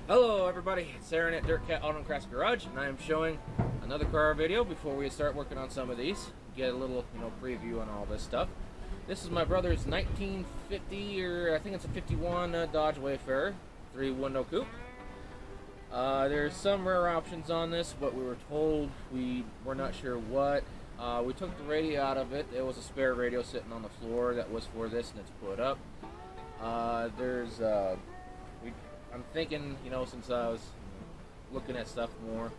Hello everybody, it's Aaron at Dirt Cat Auto and Crafts Garage, and I am showing another car video before we start working on some of these. Get a little, preview on all this stuff. This is my brother's 1950, or I think it's a 51 Dodge Wayfarer, 3-window coupe. There's some rare options on this, but we were told we were not sure what. We took the radio out of it. There was a spare radio sitting on the floor that was for this, and it's put up. I'm thinking, since I was looking at stuff more,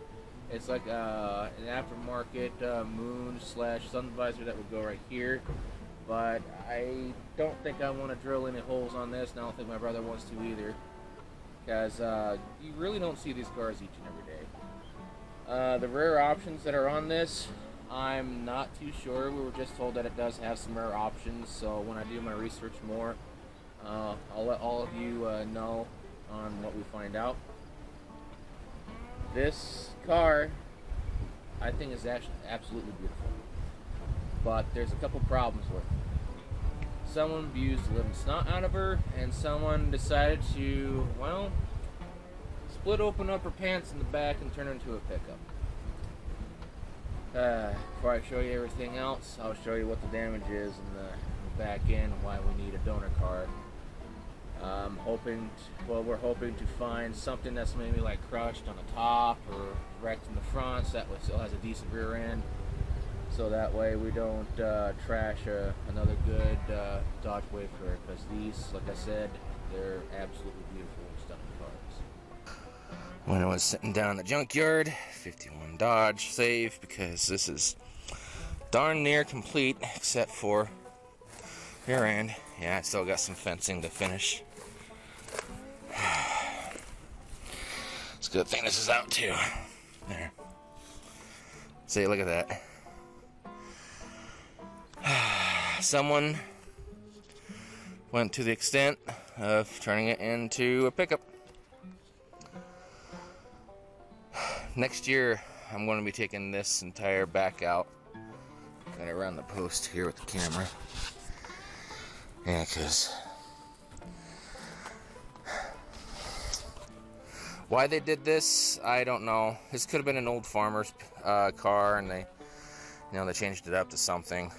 it's like an aftermarket moon/sun visor that would go right here. But I don't think I want to drill any holes on this, and I don't think my brother wants to either, because you really don't see these cars each and every day. The rare options that are on this, I'm not too sure. We were just told that it does have some rare options, so when I do my research more, I'll let all of you know on what we find out. This car, I think, is actually absolutely beautiful, but there's a couple problems with it. Someone abused the living snot out of her, and someone decided to, split open up her pants in the back and turn her into a pickup. Before I show you everything else, I'll show you what the damage is in the back end and why we need a donor card. We're hoping to find something that's maybe like crushed on the top or wrecked in the front, so that way it still has a decent rear end, so that way we don't trash another good Dodge Wayfarer, because these, like I said, they're absolutely beautiful and stunning cars. When I was sitting down in the junkyard, 51 Dodge save, because this is darn near complete except for rear end. Yeah, I still got some fencing to finish. It's a good thing this is out too. There. See, look at that. Someone went to the extent of turning it into a pickup. Next year, I'm going to be taking this entire back out. Got it around the post here with the camera. Yeah, because why they did this, I don't know. This could have been an old farmer's car, and they changed it up to something.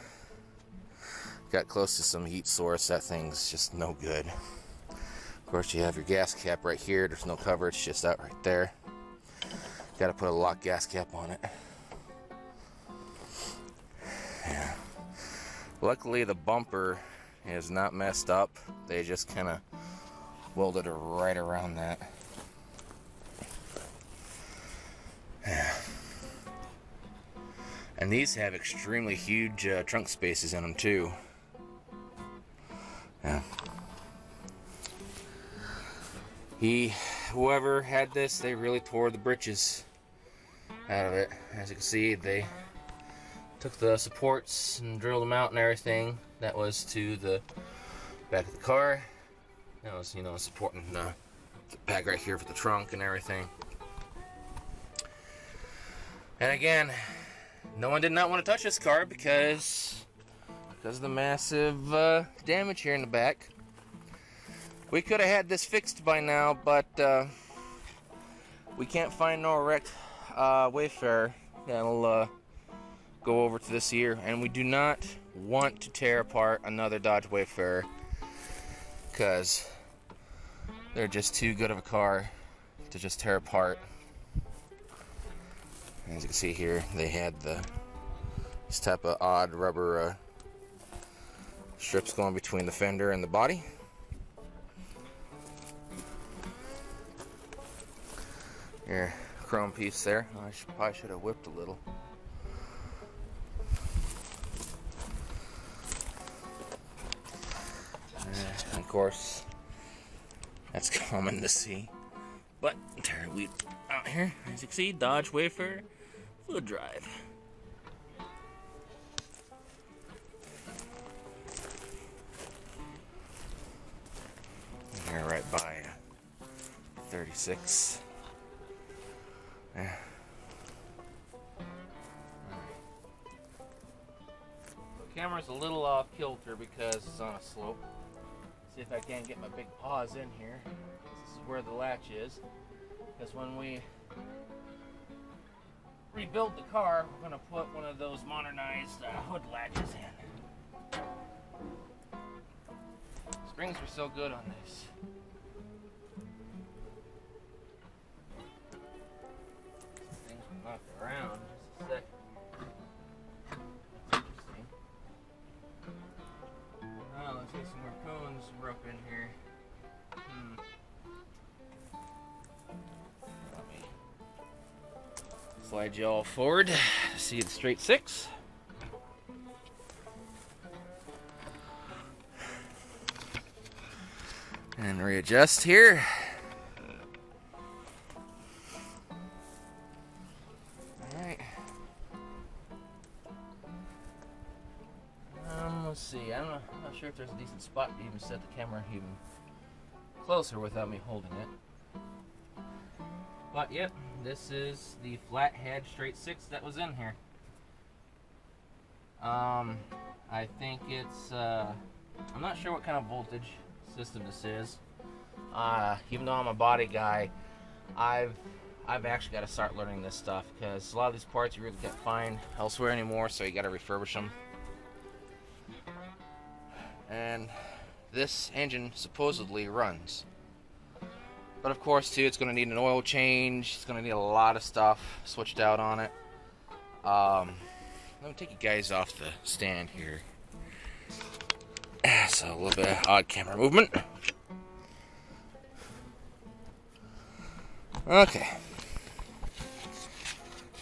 Got close to some heat source. That thing's just no good. Of course, you have your gas cap right here. There's no cover. It's just out right there. Got to put a lock gas cap on it. Yeah. Luckily, the bumper is not messed up. They just kind of welded it right around that. Yeah. And these have extremely huge trunk spaces in them too. Yeah. Whoever had this, they really tore the britches out of it. As you can see, they took the supports and drilled them out and everything. That was to the back of the car. That was, supporting the bag right here for the trunk and everything. And again, no one did not want to touch this car because of the massive damage here in the back. We could have had this fixed by now, but we can't find no wrecked Wayfarer that'll go over to this year, and we do not want to tear apart another Dodge Wayfarer because they're just too good of a car to just tear apart. As you can see here, they had this type of odd rubber strips going between the fender and the body. Here, chrome piece there. I probably should have whipped a little. And of course, that's common to see. But we out here, as you can see, Dodge Wayfarer fluid drive. Here, right by 36. Yeah. The camera's a little off kilter because it's on a slope. See if I can get my big paws in here. This is where the latch is. because when we rebuild the car, we're going to put one of those modernized hood latches in. Springs were so good on this. Things will knock around just a second. That's interesting. Oh, let's get some more cones rope in here. Let me slide you all forward to see the straight six. And readjust here. Alright. Let's see. I'm not sure if there's a decent spot to even set the camera even closer without me holding it. But yep, this is the flathead straight six that was in here. I think it's I'm not sure what kind of voltage system this is. Even though I'm a body guy, I've actually got to start learning this stuff, because a lot of these parts you really can't find elsewhere anymore, so you got to refurbish them. And this engine supposedly runs, but of course too, it's going to need an oil change. It's going to need a lot of stuff switched out on it. Let me take you guys off the stand here. So a little bit of odd camera movement. Okay.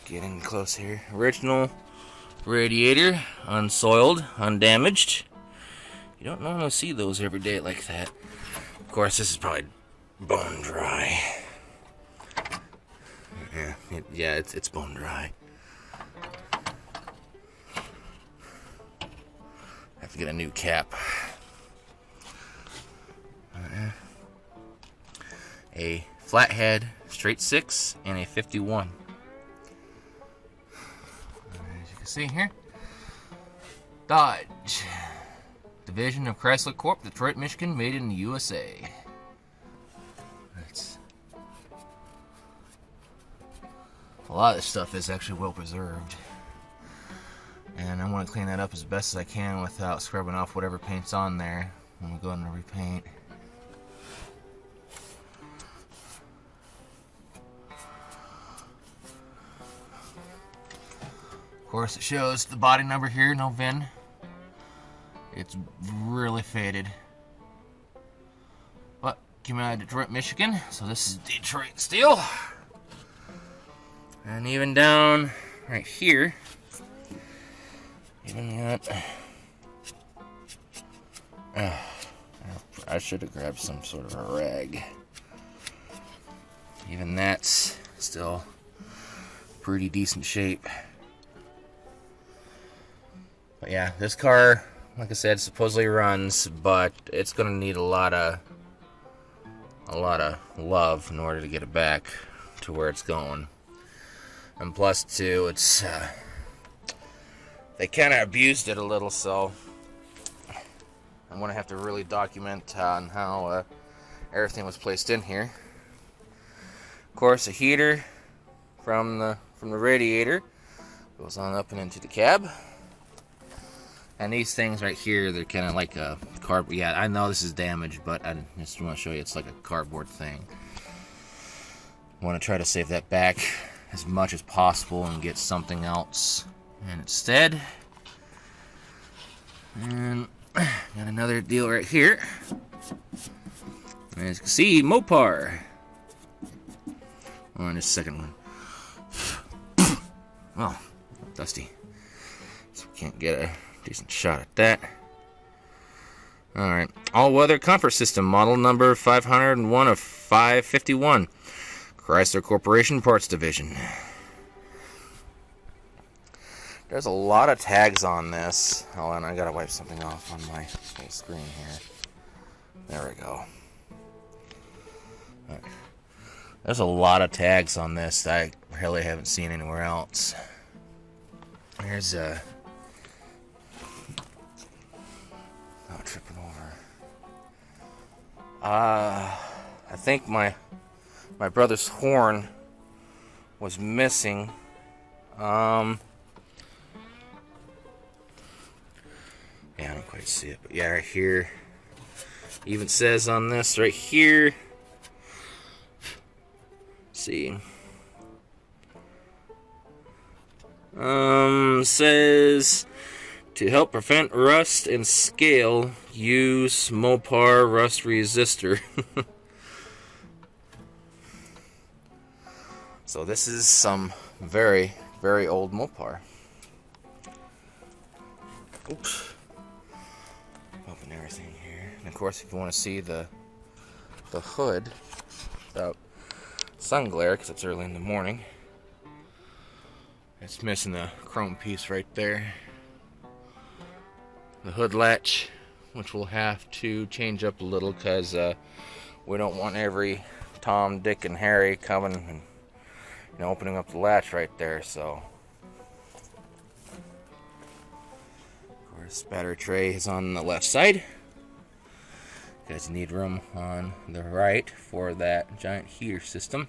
Getting close here. Original radiator, unsoiled, undamaged. You don't normally see those every day like that. Of course, this is probably bone dry. Yeah, it's bone dry. Have to get a new cap. A flathead straight six and a 51. As you can see here, Dodge, division of Chrysler Corp, Detroit, Michigan, made in the USA. A lot of this stuff is actually well preserved, and I want to clean that up as best as I can without scrubbing off whatever paint's on there when we go in to repaint. Of course, it shows the body number here, no VIN. It's really faded, but came out of Detroit, Michigan, so this is Detroit steel. And even down right here, even got, I should have grabbed some sort of a rag. Even that's still pretty decent shape. But yeah, this car, like I said, supposedly runs, but it's gonna need a lot of love in order to get it back to where it's going. And plus, too, it's they kind of abused it a little, so I'm gonna have to really document on how everything was placed in here. Of course, a heater from the radiator goes on up and into the cab. And these things right here, they're kind of like a cardboard. Yeah, I know this is damaged, but I just want to show you it's like a cardboard thing. I want to try to save that back as much as possible and get something else instead. And got another deal right here. As you can see, Mopar. On this second one. Well, dusty. So we can't get a decent shot at that. Alright. All-weather comfort system, model number 501 of 551. Chrysler Corporation Parts Division. There's a lot of tags on this. Hold on, I gotta wipe something off on my little screen here. There we go. Right. There's a lot of tags on this that I really haven't seen anywhere else. Here's a... Oh, tripping over. I think my my brother's horn was missing. Yeah, I don't quite see it, but yeah, right here. Even says on this right here. Let's see. Says to help prevent rust and scale, use Mopar rust resistor. So this is some very, very old Mopar. Oops. Open everything here. And of course, if you want to see the hood without sun glare, because it's early in the morning, it's missing the chrome piece right there. The hood latch, which we'll have to change up a little, because we don't want every Tom, Dick, and Harry coming and opening up the latch right there. So, of course, battery tray is on the left side. You guys need room on the right for that giant heater system.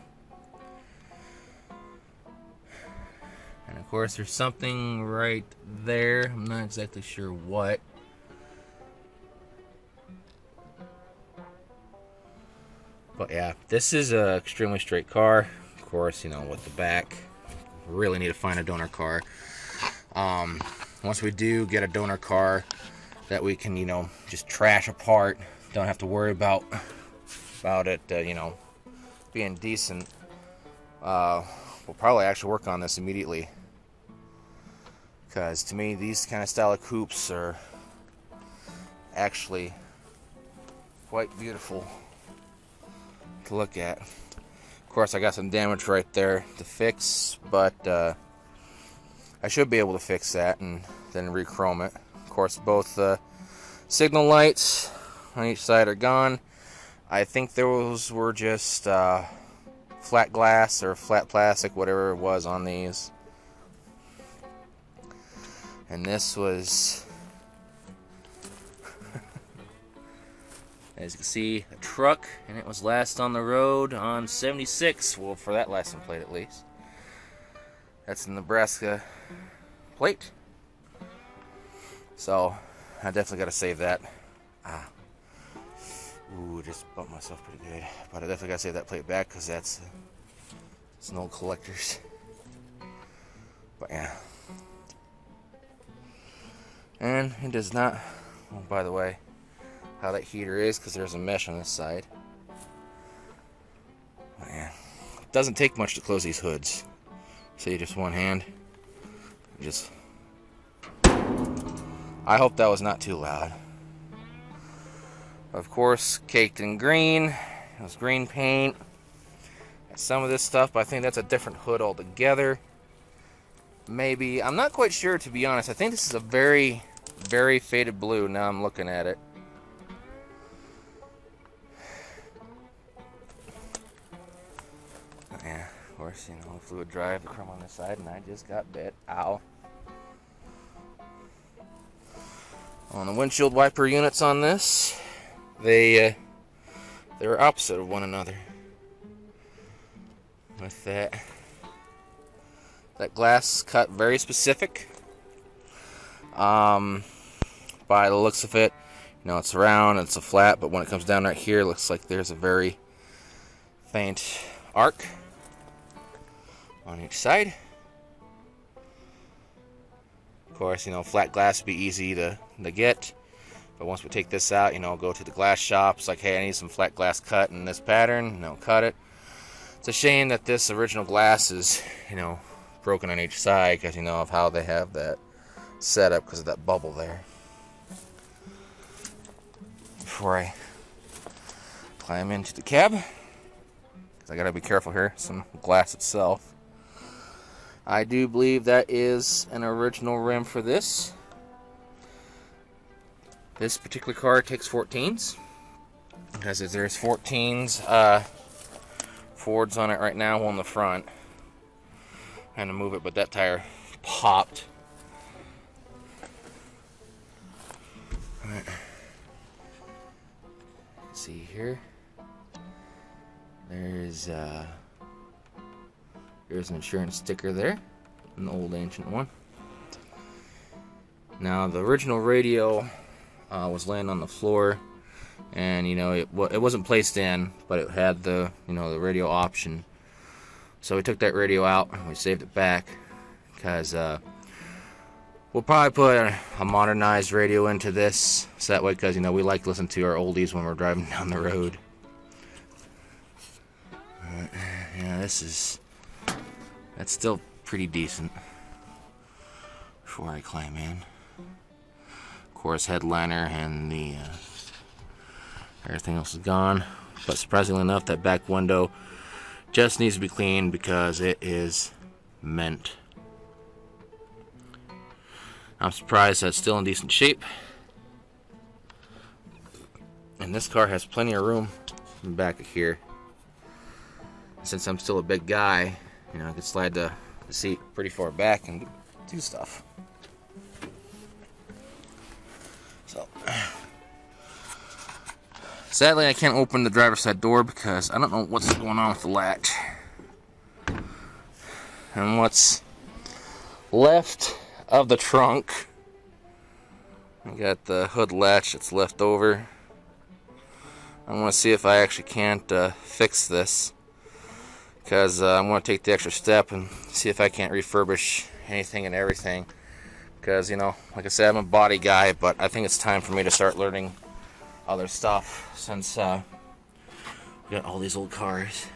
And of course, there's something right there. I'm not exactly sure what. But yeah, this is an extremely straight car. Of course, with the back, really need to find a donor car. Once we do get a donor car that we can, just trash apart, don't have to worry about it, being decent. We'll probably actually work on this immediately, because to me, these kind of style of coupes are actually quite beautiful to look at. Of course, I got some damage right there to fix, but I should be able to fix that and then re-chrome it. Of course, both signal lights on each side are gone. I think those were just flat glass or flat plastic, whatever it was on these. And this was, as you can see, a truck, and it was last on the road on 76. Well, for that license plate at least. That's a Nebraska plate. So, I definitely got to save that. Ooh, just bumped myself pretty good. But I definitely got to save that plate back, because it's an old collector's. But yeah. And it does not, oh, by the way, how that heater is, because there's a mesh on this side. But yeah. It doesn't take much to close these hoods. See, just one hand. Just. I hope that was not too loud. Of course, caked in green. It was green paint. Some of this stuff, but I think that's a different hood altogether. Maybe. I'm not quite sure, to be honest. I think this is a very, very faded blue. Now I'm looking at it. Yeah, of course, fluid drive, the chrome on this side, and I just got bit. Ow. On the windshield wiper units on this, they're opposite of one another. With that glass cut very specific. By the looks of it, it's round, it's a flat, but when it comes down right here, it looks like there's a very faint arc on each side. Of course, flat glass would be easy to get, but once we take this out, go to the glass shop. It's like, hey, I need some flat glass cut in this pattern, cut it. It's a shame that this original glass is, broken on each side, because of how they have that set up, because of that bubble there. Before I climb into the cab, because I gotta be careful here, some glass itself. I do believe that is an original rim for this. This particular car takes 14s, because there's 14s Fords on it right now on the front. Trying to move it, but that tire popped. Let's see here. There's an insurance sticker there, an old ancient one. Now the original radio was laying on the floor, and it wasn't placed in, but it had the the radio option. So we took that radio out and we saved it back because we'll probably put a modernized radio into this, so that way, because we like to listen to our oldies when we're driving down the road. Yeah, that's still pretty decent before I climb in. Of course, headliner and the everything else is gone, but surprisingly enough, that back window just needs to be cleaned because it is mint. I'm surprised that's still in decent shape. And this car has plenty of room in the back of here. Since I'm still a big guy, I can slide the seat pretty far back and do stuff. So, sadly, I can't open the driver's side door because I don't know what's going on with the latch. And what's left of the trunk, I got the hood latch that's left over. I want to see if I actually can't fix this, because I'm going to take the extra step and see if I can't refurbish anything and everything. Because, like I said, I'm a body guy, but I think it's time for me to start learning other stuff, since we got all these old cars.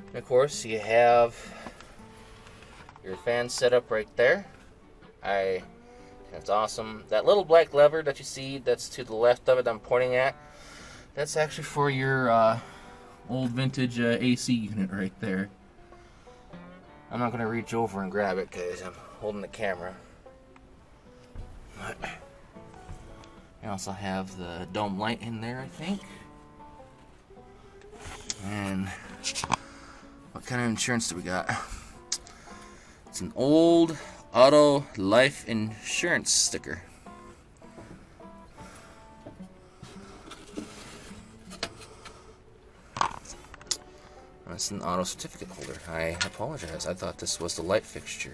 And of course, you have your fan setup right there. That's awesome. That little black lever that you see that's to the left of it I'm pointing at, that's actually for your old vintage AC unit right there. I'm not going to reach over and grab it because I'm holding the camera. But I also have the dome light in there, I think. And what kind of insurance do we got? It's an old auto life insurance sticker. That's an auto certificate holder. I apologize. I thought this was the light fixture.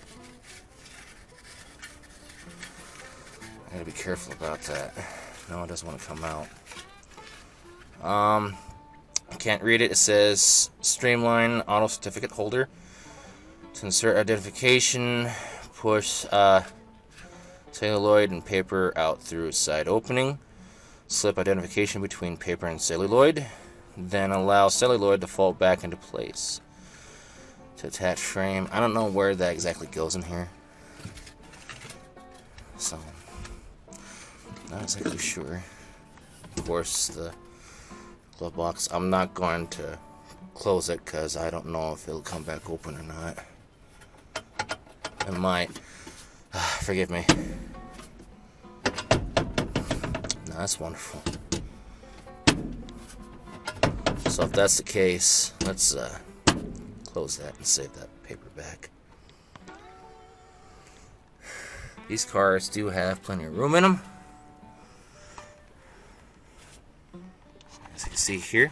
I gotta be careful about that. No, it doesn't want to come out. I can't read it. It says Streamline Auto Certificate Holder. To insert identification, push celluloid and paper out through side opening. Slip identification between paper and celluloid. Then allow celluloid to fall back into place. To attach frame. I don't know where that exactly goes in here, so not exactly sure. Of course, the glove box, I'm not going to close it because I don't know if it'll come back open or not. It might. Forgive me. No, that's wonderful. So if that's the case, let's close that and save that paper back. These cars do have plenty of room in them. As you can see here,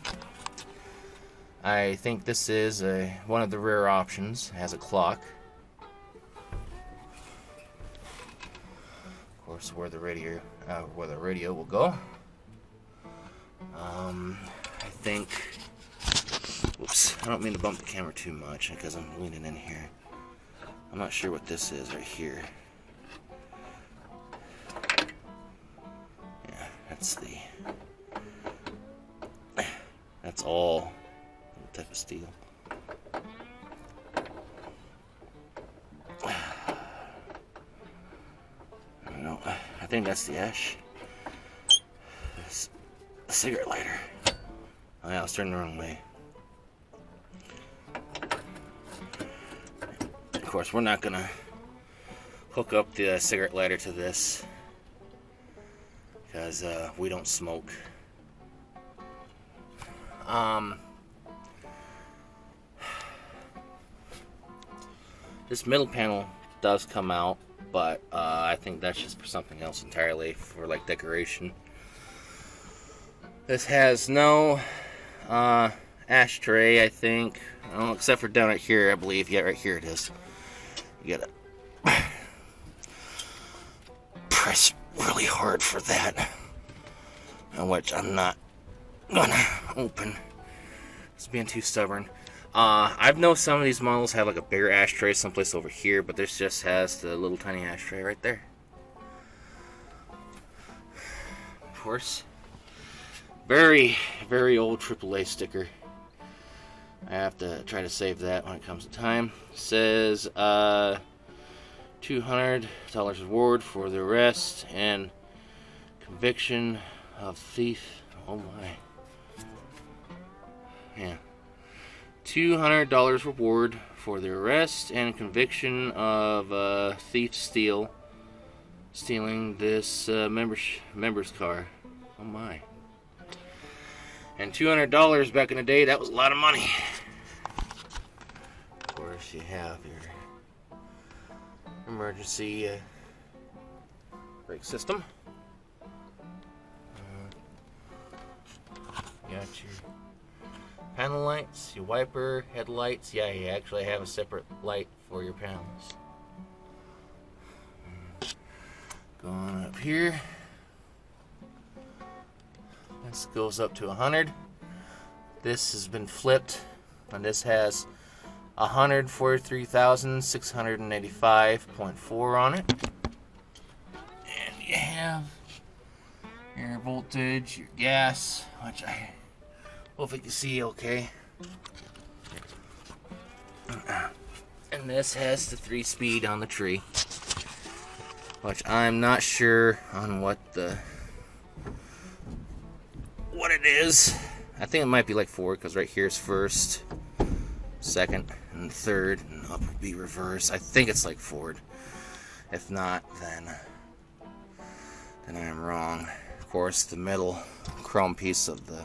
I think this is one of the rare options. It has a clock. Of course, where the radio will go. I think, whoops, I don't mean to bump the camera too much because I'm leaning in here. I'm not sure what this is right here. Yeah, that's all type of steel. I don't know, I think that's the ash. It's a cigarette lighter. Oh yeah, I was turning the wrong way. Of course, we're not gonna hook up the cigarette lighter to this because we don't smoke. This middle panel does come out, but I think that's just for something else entirely, for like decoration. This has no ashtray, I think. Oh, except for down right here, I believe. Yeah, right here it is. You gotta press really hard for that, which I'm not gonna open. It's being too stubborn. I've known some of these models have like a bigger ashtray someplace over here, but this just has the little tiny ashtray right there. Of course, very, very old AAA sticker. I have to try to save that when it comes to time. It says $200 reward for the arrest and conviction of thief. Oh my. Yeah. $200 reward for the arrest and conviction of thief stealing this member's car. Oh my. And $200 back in the day, that was a lot of money. Of course, you have your emergency brake system. You got your panel lights, your wiper, headlights. Yeah, you actually have a separate light for your panels. Going up here. This goes up to 100. This has been flipped, and this has 143,685.4 on it. And you have your voltage, your gas, which I hope you can see okay. And this has the 3-speed on the tree, which I'm not sure on what it is. I think it might be like 4, because right here is first, second, and third, and up would be reverse. I think it's like forward. If not, then I am wrong. Of course, the middle chrome piece of the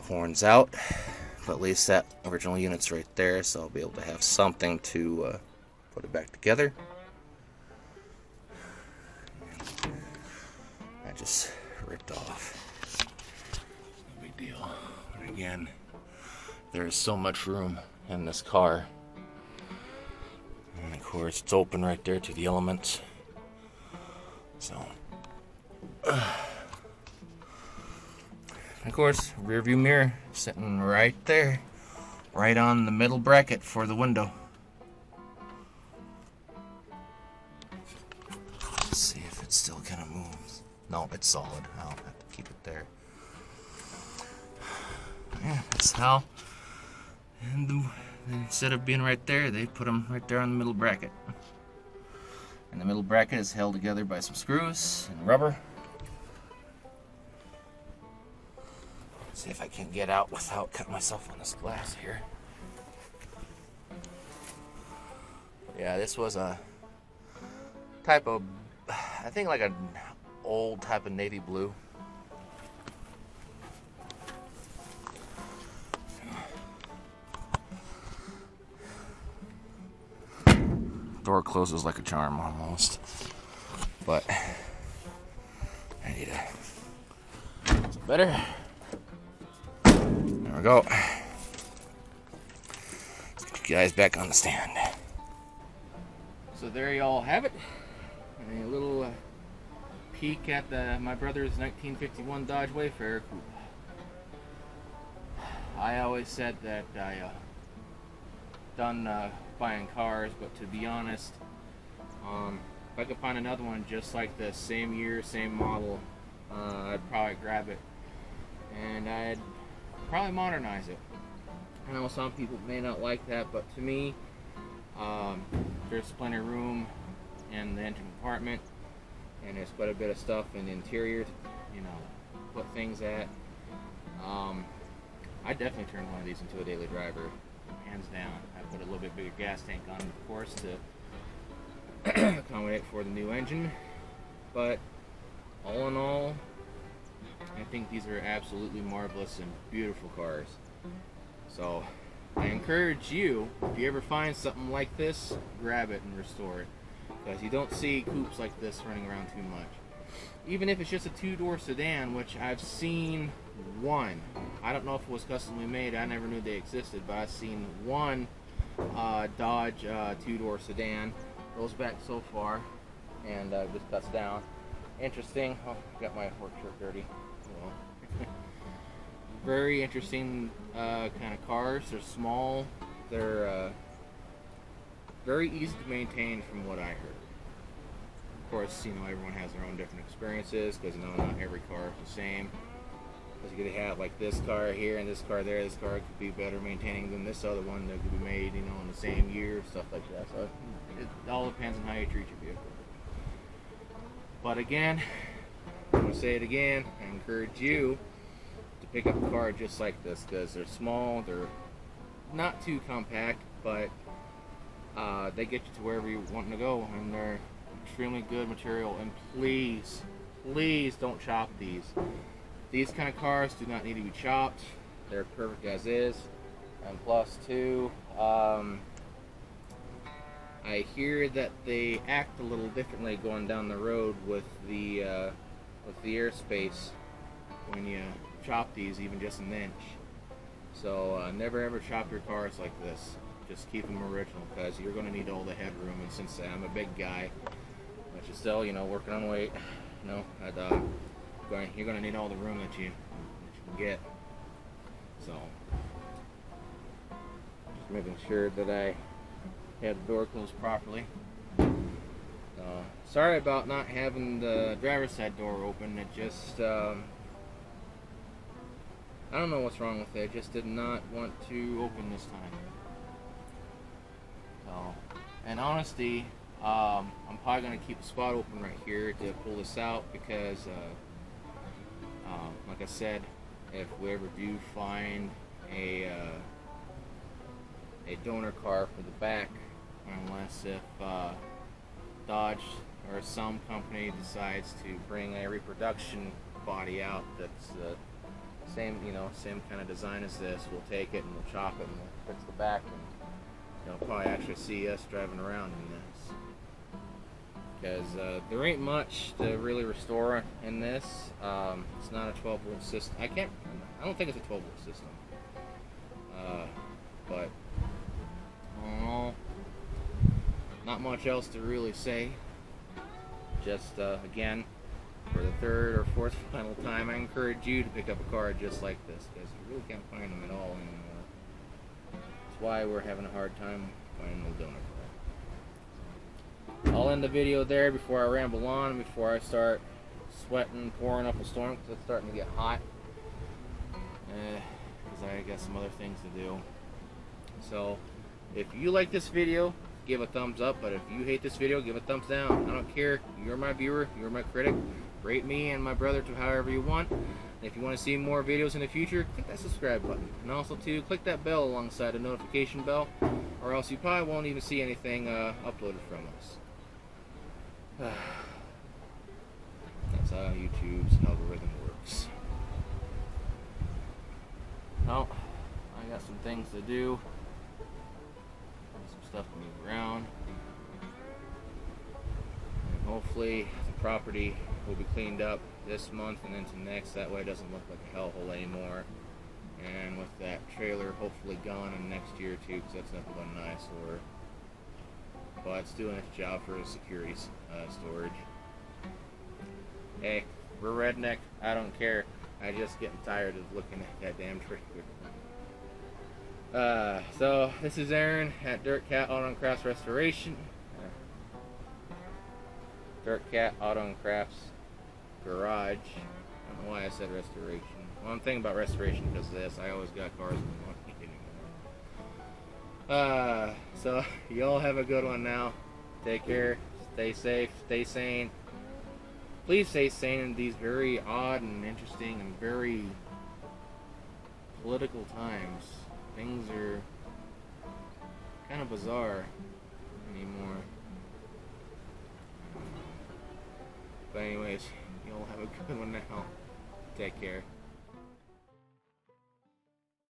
horn's out, but at least that original unit's right there, so I'll be able to have something to put it back together. I just ripped off. No big deal. And again, there is so much room in this car. And of course, it's open right there to the elements. So, of course, rear view mirror sitting right there, right on the middle bracket for the window. Let's see if it still kind of moves. No, it's solid. I'll have to keep it there. Yeah, that's how. And instead of being right there, they put them right there on the middle bracket. And the middle bracket is held together by some screws and rubber. Let's see if I can get out without cutting myself on this glass here. Yeah, this was a type of, I think like an old type of navy blue. Door closes like a charm almost, but I need a better. There we go. Let's get you guys back on the stand. So there you all have it. A little peek at my brother's 1951 Dodge Wayfarer coupe. I always said that I done buying cars, but to be honest, if I could find another one just like this, same year, same model, I'd probably grab it, and I'd probably modernize it. I know some people may not like that, but to me, there's plenty of room in the engine compartment, and there's quite a bit of stuff in the interior, you know, put things at. I'd definitely turn one of these into a daily driver, hands down. I put a little bit bigger gas tank on it, of course, to accommodate for the new engine. But all in all, I think these are absolutely marvelous and beautiful cars. So I encourage you, if you ever find something like this, grab it and restore it, because you don't see coupes like this running around too much. even if it's just a two-door sedan, which I've seen one. I don't know if it was customly made. I never knew they existed, but I've seen one Dodge two-door sedan. Goes back so far, and just cuts down. Interesting. Oh, got my work shirt dirty. Well, very interesting kind of cars. They're small. They're very easy to maintain, from what I heard. Of course, you know, everyone has their own different experiences, because, you know, not every car is the same. Because you could have like this car here and this car there. This car could be better maintaining than this other one that could be made, you know, in the same year, stuff like that. So it all depends on how you treat your vehicle. But again, I'm going to say it again, I encourage you to pick up a car just like this, because they're small, they're not too compact, but they get you to wherever you want to go, and they're extremely good material. And please, please don't chop these. These kind of cars do not need to be chopped. They're perfect as is. And plus two, I hear that they act a little differently going down the road with the airspace when you chop these, even just an inch. So never ever chop your cars like this. Just keep them original, because you're going to need all the headroom. And since I'm a big guy, but you're still, you know, working on weight, you know, you're going to need all the room that you can get. So just making sure that I have the door closed properly. Sorry about not having the driver's side door open. It just I don't know what's wrong with it. It just did not want to open this time. So, in honesty, I'm probably going to keep a spot open right here to pull this out, because like I said, if we ever do find a donor car for the back, unless if Dodge or some company decides to bring a reproduction body out that's the same, you know, same kind of design as this, we'll take it and we'll chop it and we'll fix the back, and you'll probably actually see us driving around in this. Because there ain't much to really restore in this. It's not a 12-volt system. I don't think it's a 12-volt system. But not much else to really say. Just again, for the third or fourth final time, I encourage you to pick up a car just like this, because you really can't find them at all anymore. That's why we're having a hard time finding the donor car. I'll end the video there before I ramble on, before I start sweating, pouring up a storm, because it's starting to get hot. Because I got some other things to do. So, if you like this video, give a thumbs up. But if you hate this video, give a thumbs down. I don't care. You're my viewer. You're my critic. Rate me and my brother to however you want. And if you want to see more videos in the future, click that subscribe button. And also, too, click that bell alongside the notification bell, or else you probably won't even see anything uploaded from us. That's how YouTube's algorithm works. Well, I got some things to do. Some stuff to move around. And hopefully the property will be cleaned up this month and into next. That way it doesn't look like a hellhole anymore. And with that trailer hopefully gone in next year or two, because that's nothing but an eyesore. But it's doing its job for security storage. Hey, we're redneck. I don't care. I'm just getting tired of looking at that damn trailer. So this is Aaron at Dirt Cat Auto and Crafts Restoration. Dirt Cat Auto and Crafts Garage. I don't know why I said restoration. Well, I'm thinking about restoration because of this. I always got cars in the market anymore. So y'all have a good one now. Take care. Stay safe. Stay sane. Please stay sane in these very odd and interesting and very political times. Things are kind of bizarre anymore. But anyways, y'all have a good one now. Take care.